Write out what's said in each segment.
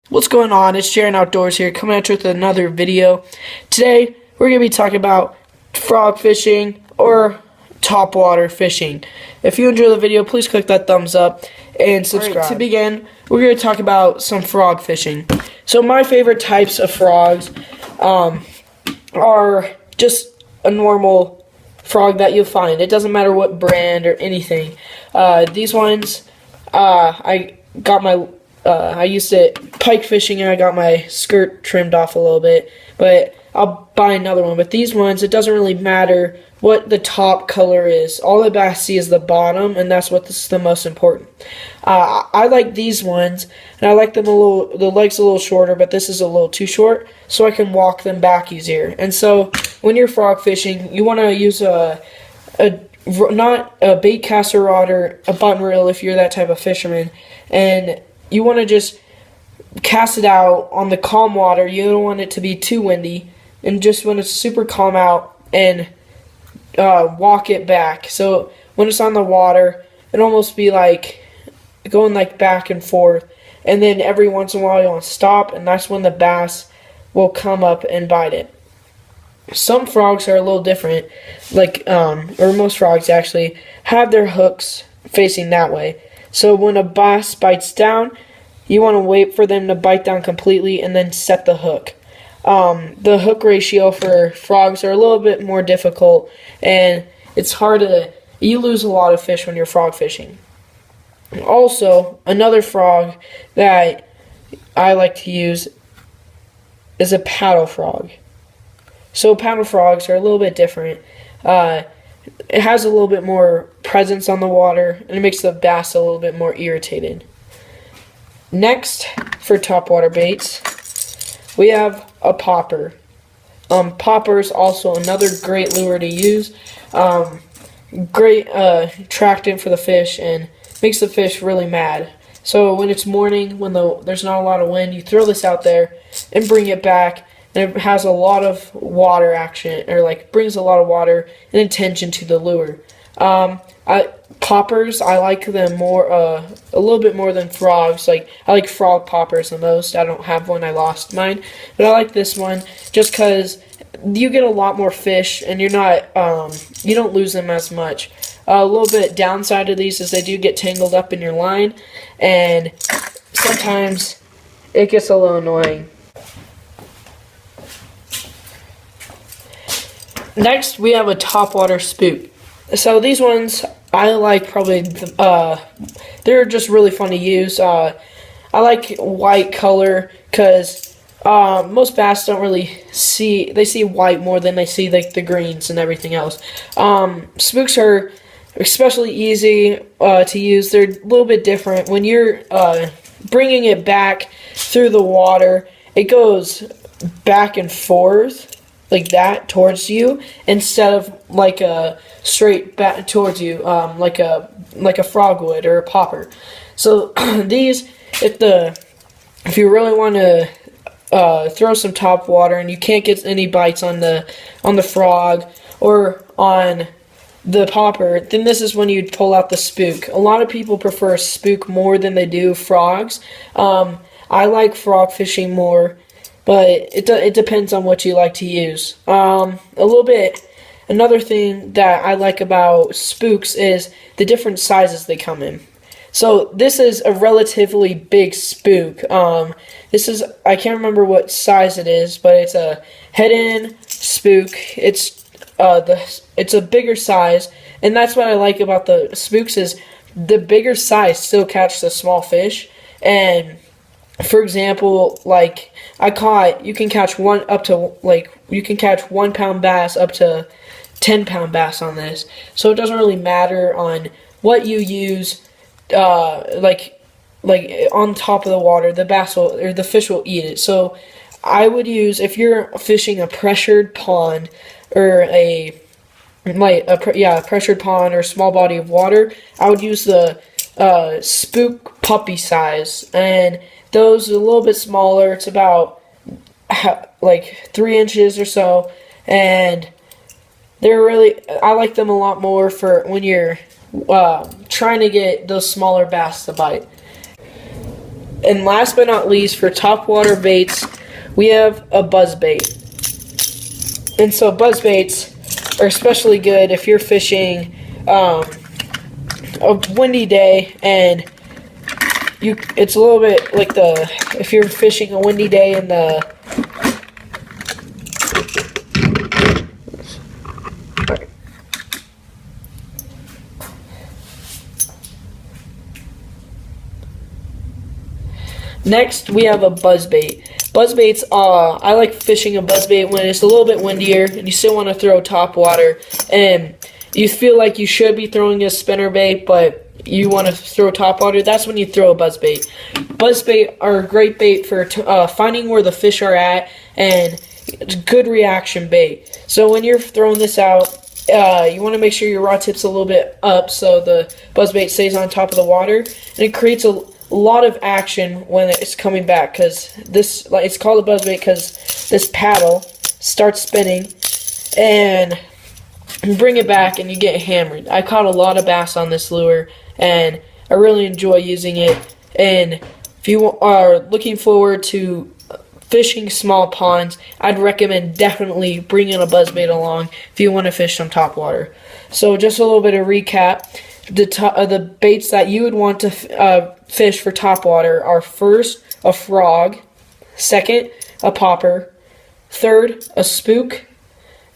What's going on? It's Jaron Outdoors here, coming at you with another video. Today, we're going to be talking about frog fishing or topwater fishing. If you enjoy the video, please click that thumbs up and subscribe. Right, to begin, we're going to talk about some frog fishing. So my favorite types of frogs are just a normal frog that you'll find. It doesn't matter what brand or anything. These ones, I used it pike fishing and I got my skirt trimmed off a little bit, but I'll buy another one. But these ones, it doesn't really matter what the top color is. All the bass see is the bottom, and that's what's the most important. I like these ones, and I like them the legs a little shorter, but this is a little too short, so I can walk them back easier. And so when you're frog fishing, you want to use not a bait caster rod or a button reel if you're that type of fisherman, and you want to just cast it out on the calm water. You don't want it to be too windy, and just when it's super calm out, and walk it back. So when it's on the water, it almost be like going like back and forth, and then every once in a while you want to stop, and that's when the bass will come up and bite it. Some frogs are a little different, or most frogs actually have their hooks facing that way. So when a bass bites down, you want to wait for them to bite down completely and then set the hook. The hook ratio for frogs are a little bit more difficult, and it's hard you lose a lot of fish when you're frog fishing. Also, another frog that I like to use is a paddle frog. So paddle frogs are a little bit different. It has a little bit more presence on the water, and it makes the bass a little bit more irritated. Next, for topwater baits, we have a popper. Popper is also another great lure to use. Great attractant for the fish, and makes the fish really mad. So when it's morning, when there's not a lot of wind, you throw this out there and bring it back, and it has a lot of water action, or brings a lot of water and attention to the lure. Poppers, I like them more, a little bit more than frogs. I like frog poppers the most. I don't have one, I lost mine, but I like this one just because you get a lot more fish, and you're not, you don't lose them as much. A little bit downside of these is they do get tangled up in your line, and sometimes it gets a little annoying. Next, we have a topwater spook. So these ones I like probably, they're just really fun to use. I like white color because most bass don't really they see white more than they see the greens and everything else. Spooks are especially easy to use. They're a little bit different. When you're bringing it back through the water, it goes back and forth like that towards you, instead of like a straight back towards you, like a frog would or a popper. So these, if you really want to throw some top water and you can't get any bites on the frog or on the popper, then this is when you'd pull out the spook. A lot of people prefer spook more than they do frogs. I like frog fishing more, but it depends on what you like to use. Another thing that I like about spooks is the different sizes they come in. So this is a relatively big spook. I can't remember what size it is, but it's a head-in spook. It's a bigger size, and that's what I like about the spooks is the bigger size still catch the small fish. And for example, you can catch 1 pound bass up to 10-pound bass on this. So it doesn't really matter on what you use. On top of the water, the fish will eat it. So I would use, if you're fishing a pressured pond or a pressured pond or small body of water, I would use the spook puppy size, and those are a little bit smaller. It's about 3 inches or so, and I like them a lot more for when you're trying to get those smaller bass to bite. And last but not least, for topwater baits, we have a buzzbait. And so buzzbaits are especially good if you're fishing a windy day, and it's a little bit like if you're fishing a windy day in the Next, we have a buzzbait. Buzzbaits, I like fishing a buzzbait when it's a little bit windier and you still want to throw top water, and you feel like you should be throwing a spinnerbait, but you want to throw top water. That's when you throw a buzzbait. Buzzbait are a great bait for finding where the fish are at, and it's good reaction bait. So when you're throwing this out, you want to make sure your rod tip's a little bit up so the buzzbait stays on top of the water, and it creates a lot of action when it's coming back, because it's called a buzzbait because this paddle starts spinning and you bring it back and you get hammered. I caught a lot of bass on this lure and I really enjoy using it. And if you are looking forward to fishing small ponds, I'd recommend definitely bringing a buzzbait along if you want to fish some topwater. So just a little bit of recap. The baits that you would want to fish for topwater are: first, a frog; second, a popper; third, a spook;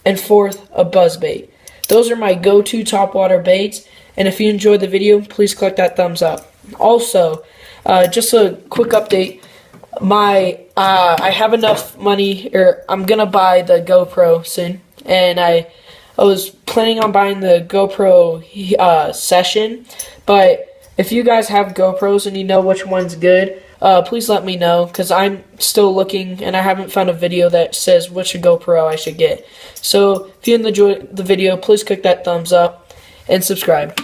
and fourth, a buzzbait. Those are my go-to topwater baits, and if you enjoyed the video, please click that thumbs up. Also, just a quick update, I have enough money, or I'm gonna buy the GoPro soon, and I was planning on buying the GoPro Session, but if you guys have GoPros and you know which one's good, please let me know, because I'm still looking and I haven't found a video that says which GoPro I should get. So if you enjoyed the video, please click that thumbs up and subscribe.